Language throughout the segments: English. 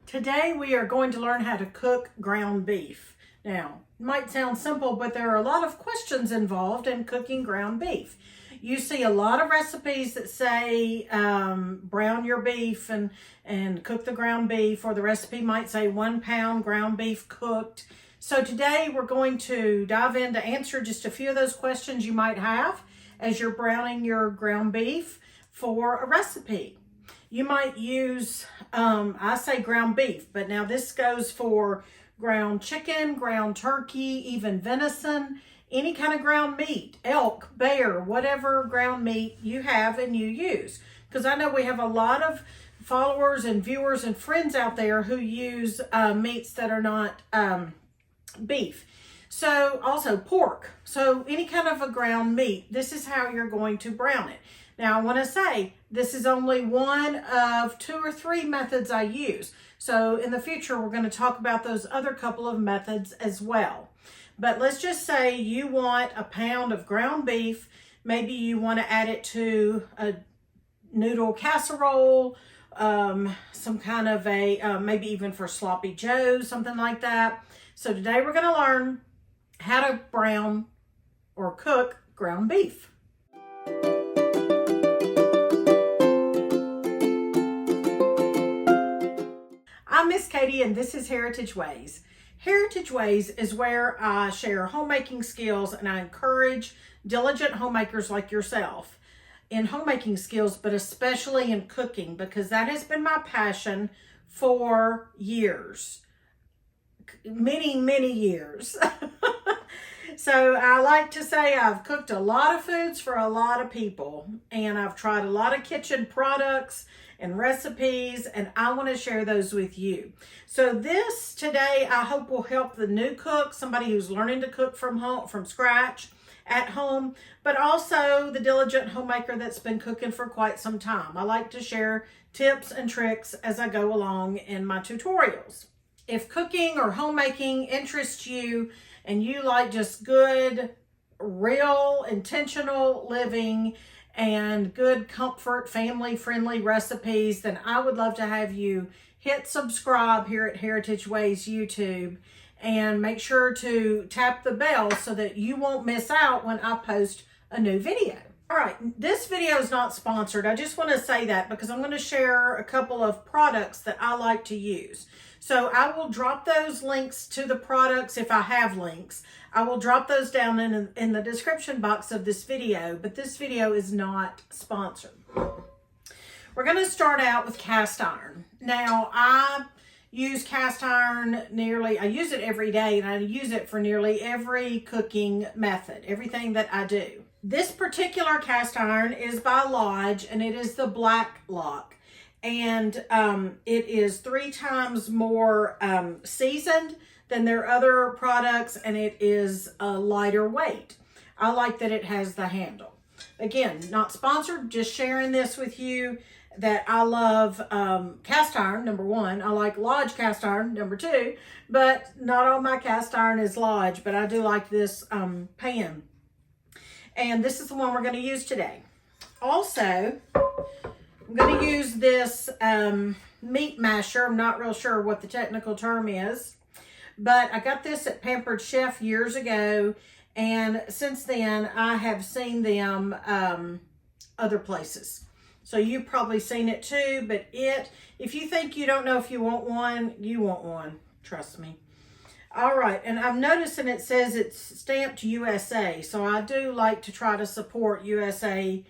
Today we are going to learn how to cook ground beef. Now, it might sound simple, but there are a lot of questions involved in cooking ground beef. You see a lot of recipes that say brown your beef and cook the ground beef, or the recipe might say 1 pound ground beef cooked. So today we're going to dive in to answer just a few of those questions you might have as you're browning your ground beef for a recipe. You might use, I say ground beef, but now this goes for ground chicken, ground turkey, even venison, any kind of ground meat, elk, bear, whatever ground meat you have and you use. Because I know we have a lot of followers and viewers and friends out there who use meats that are not beef. So also pork. So any kind of a ground meat, this is how you're going to brown it. Now I want to say this is only one of 2 or 3 methods I use. So in the future, we're going to talk about those other couple of methods as well. But let's just say you want a pound of ground beef. Maybe you want to add it to a noodle casserole, some kind of a, maybe even for sloppy joes, something like that. So today we're going to learn how to brown or cook ground beef. I'm Miss Katie and this is Heritage Ways. Heritage Ways is where I share homemaking skills and I encourage diligent homemakers like yourself in homemaking skills, but especially in cooking, because that has been my passion for years. Many years. So I like to say I've cooked a lot of foods for a lot of people, and I've tried a lot of kitchen products and recipes, and I want to share those with you. So this today I hope will help the new cook, somebody who's learning to cook from scratch at home, but also the diligent homemaker that's been cooking for quite some time. I like to share tips and tricks as I go along in my tutorials. If cooking or homemaking interests you and you like just good, real, intentional living and good comfort, family-friendly recipes, then I would love to have you hit subscribe here at Heritage Ways YouTube and make sure to tap the bell so that you won't miss out when I post a new video. All right, this video is not sponsored. I just want to say that because I'm going to share a couple of products that I like to use. So I will drop those links to the products if I have links. I will drop those down in the description box of this video, but this video is not sponsored. We're going to start out with cast iron. Now, I use cast iron I use it every day, and I use it for nearly every cooking method, everything that I do. This particular cast iron is by Lodge, and it is the Blacklock. And it is 3 times more seasoned than their other products, and it is a lighter weight. I like that it has the handle. Again, not sponsored, just sharing this with you that I love cast iron, number 1. I like Lodge cast iron, number 2, but not all my cast iron is Lodge, but I do like this pan. And this is the one we're going to use today. Also, I'm going to use this meat masher. I'm not real sure what the technical term is, but I got this at Pampered Chef years ago, and since then I have seen them other places. So you've probably seen it too, but if you think you don't know if you want one, you want one. Trust me. All right, and I'm noticing it says it's stamped USA, so I do like to try to support USA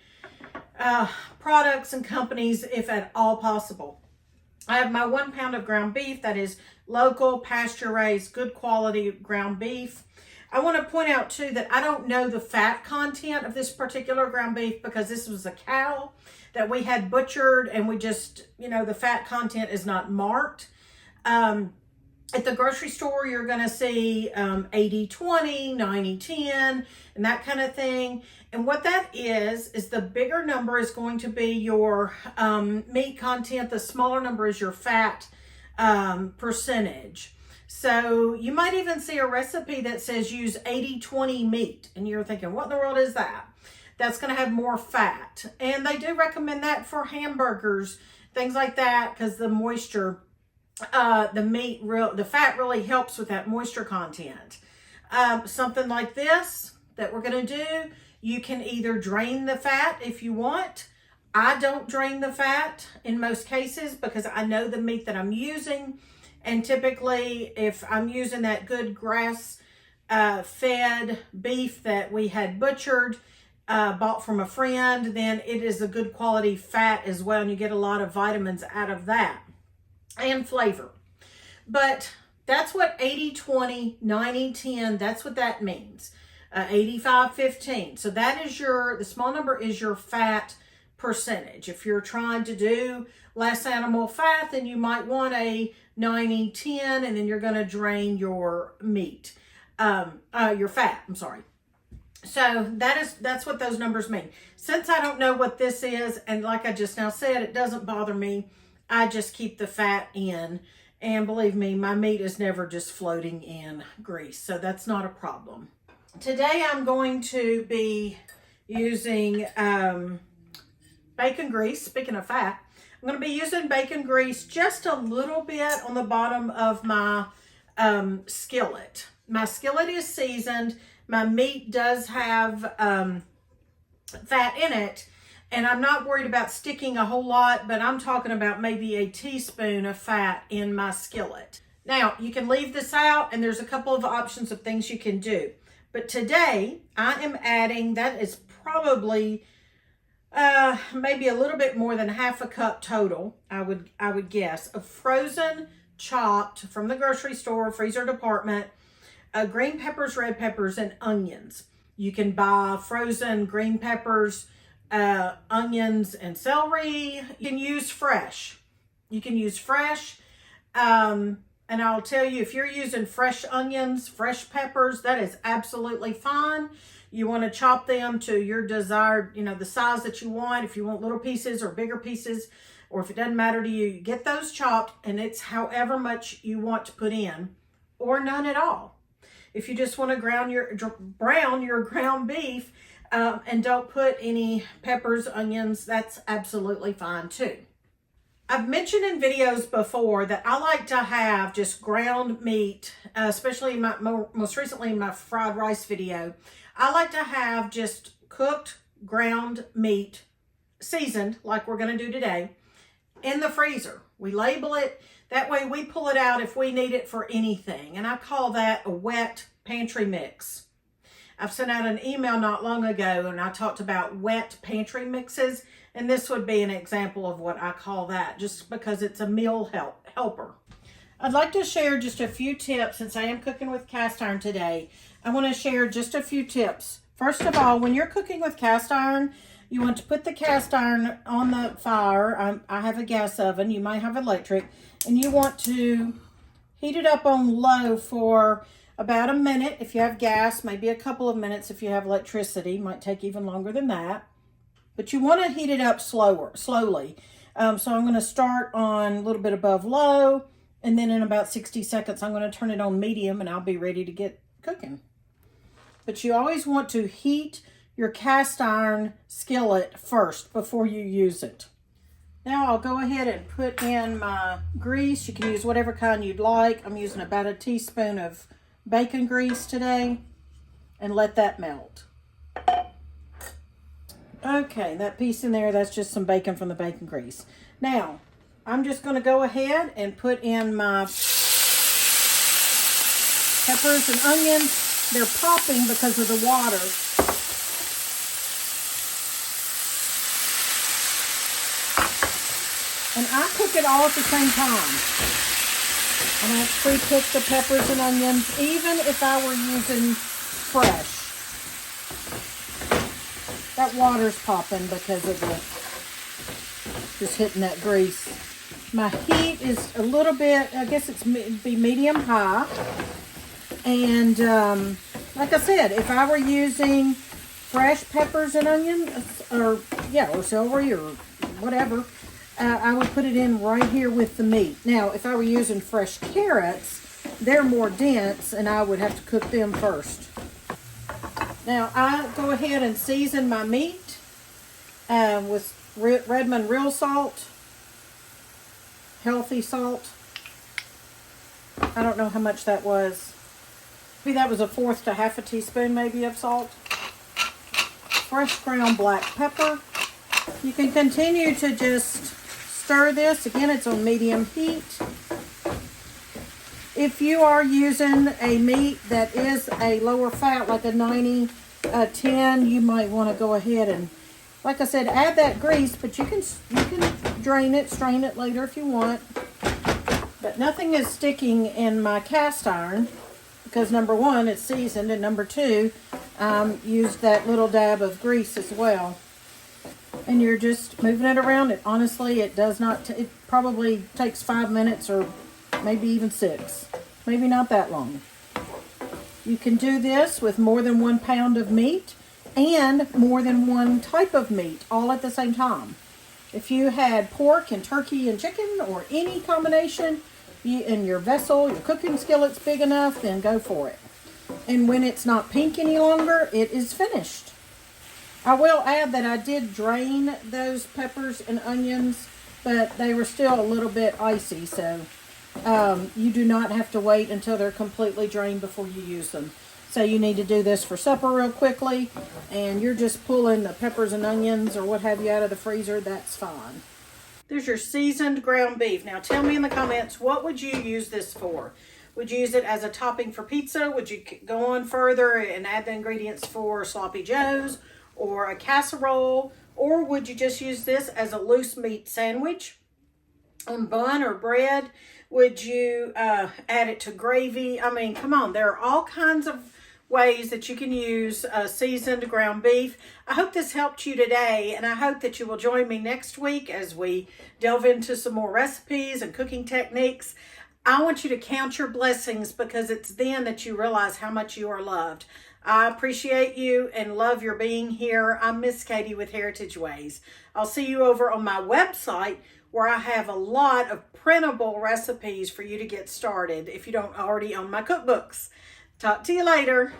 products and companies if at all possible. I have my 1 pound of ground beef that is local, pasture-raised, good quality ground beef. I want to point out too that I don't know the fat content of this particular ground beef because this was a cow that we had butchered, and we just, the fat content is not marked. At the grocery store, you're going to see 80-20, 90-10, and that kind of thing. And what that is the bigger number is going to be your meat content. The smaller number is your fat percentage. So you might even see a recipe that says use 80-20 meat. And you're thinking, what in the world is that? That's going to have more fat. And they do recommend that for hamburgers, things like that, because the moisture the fat really helps with that moisture content. Something like this that we're going to do, you can either drain the fat if you want. I don't drain the fat in most cases because I know the meat that I'm using. And typically, if I'm using that good grass fed beef that we had butchered, bought from a friend, then it is a good quality fat as well. And you get a lot of vitamins out of that and flavor. But that's what 80-20, 90-10, that's what that means. 85-15. So that is the small number is your fat percentage. If you're trying to do less animal fat, then you might want a 90-10, and then you're going to drain your meat, your fat, I'm sorry. So that's what those numbers mean. Since I don't know what this is, and like I just now said, it doesn't bother me. I just keep the fat in, and believe me, my meat is never just floating in grease, so that's not a problem. Today I'm going to be using bacon grease. Speaking of fat, I'm going to be using bacon grease just a little bit on the bottom of my skillet. My skillet is seasoned. My meat does have fat in it, and I'm not worried about sticking a whole lot, but I'm talking about maybe a teaspoon of fat in my skillet. Now, you can leave this out, and there's a couple of options of things you can do. But today, I am adding, that is probably maybe a little bit more than half a cup total, I would guess, of frozen, chopped from the grocery store, freezer department, green peppers, red peppers, and onions. You can buy frozen green peppers, onions, and celery. You can use fresh. And I'll tell you, if you're using fresh onions, fresh peppers, that is absolutely fine. You want to chop them to your desired, the size that you want. If you want little pieces or bigger pieces, or if it doesn't matter to you, you get those chopped, and it's however much you want to put in, or none at all. If you just want to brown your ground beef and don't put any peppers, onions, that's absolutely fine too. I've mentioned in videos before that I like to have just ground meat, especially most recently in my fried rice video. I like to have just cooked ground meat, seasoned like we're going to do today, in the freezer. We label it. That way we pull it out if we need it for anything. And I call that a wet pantry mix. I've sent out an email not long ago and I talked about wet pantry mixes. And this would be an example of what I call that, just because it's a meal helper. I'd like to share just a few tips since I am cooking with cast iron today. I want to share just a few tips. First of all, when you're cooking with cast iron, you want to put the cast iron on the fire. I have a gas oven. You might have electric. And you want to heat it up on low for about a minute if you have gas, maybe a couple of minutes if you have electricity. Might take even longer than that. But you want to heat it up slowly. So I'm going to start on a little bit above low, and then in about 60 seconds, I'm going to turn it on medium, and I'll be ready to get cooking. But you always want to heat your cast iron skillet first before you use it. Now I'll go ahead and put in my grease. You can use whatever kind you'd like. I'm using about a teaspoon of bacon grease today, and let that melt. Okay, that piece in there, that's just some bacon from the bacon grease. Now, I'm just going to go ahead and put in my peppers and onions. They're popping because of the water. And I cook it all at the same time. And I pre-cook the peppers and onions, even if I were using fresh. That water's popping because of just hitting that grease. My heat is a little bit, I guess it'd be medium high. And like I said, if I were using fresh peppers and onions, or celery or whatever, I would put it in right here with the meat. Now, if I were using fresh carrots, they're more dense and I would have to cook them first. Now, I go ahead and season my meat with Redmond real salt, healthy salt. I don't know how much that was. Maybe that was 1/4 to 1/2 teaspoon maybe of salt. Fresh ground black pepper. You can continue to just stir this. Again, it's on medium heat. If you are using a meat that is a lower fat, like a 90-10, you might want to go ahead and, like I said, add that grease, but you can drain it, strain it later if you want. But nothing is sticking in my cast iron because number one, it's seasoned, and number two, used that little dab of grease as well. And you're just moving it around. It honestly, it does not, it probably takes 5 minutes or maybe even 6. Maybe not that long. You can do this with more than 1 pound of meat and more than one type of meat all at the same time. If you had pork and turkey and chicken or any combination in your vessel, your cooking skillet's big enough, then go for it. And when it's not pink any longer, it is finished. I will add that I did drain those peppers and onions, but they were still a little bit icy, so you do not have to wait until they're completely drained before you use them. So you need to do this for supper real quickly, and you're just pulling the peppers and onions or what have you out of the freezer, that's fine. There's your seasoned ground beef. Now tell me in the comments, what would you use this for? Would you use it as a topping for pizza? Would you go on further and add the ingredients for sloppy joes or a casserole? Or would you just use this as a loose meat sandwich on bun or bread? Would you add it to gravy? I mean, come on, there are all kinds of ways that you can use seasoned ground beef. I hope this helped you today, and I hope that you will join me next week as we delve into some more recipes and cooking techniques. I want you to count your blessings because it's then that you realize how much you are loved. I appreciate you and love your being here. I'm Miss Katie with Heritage Ways. I'll see you over on my website where I have a lot of printable recipes for you to get started if you don't already own my cookbooks. Talk to you later.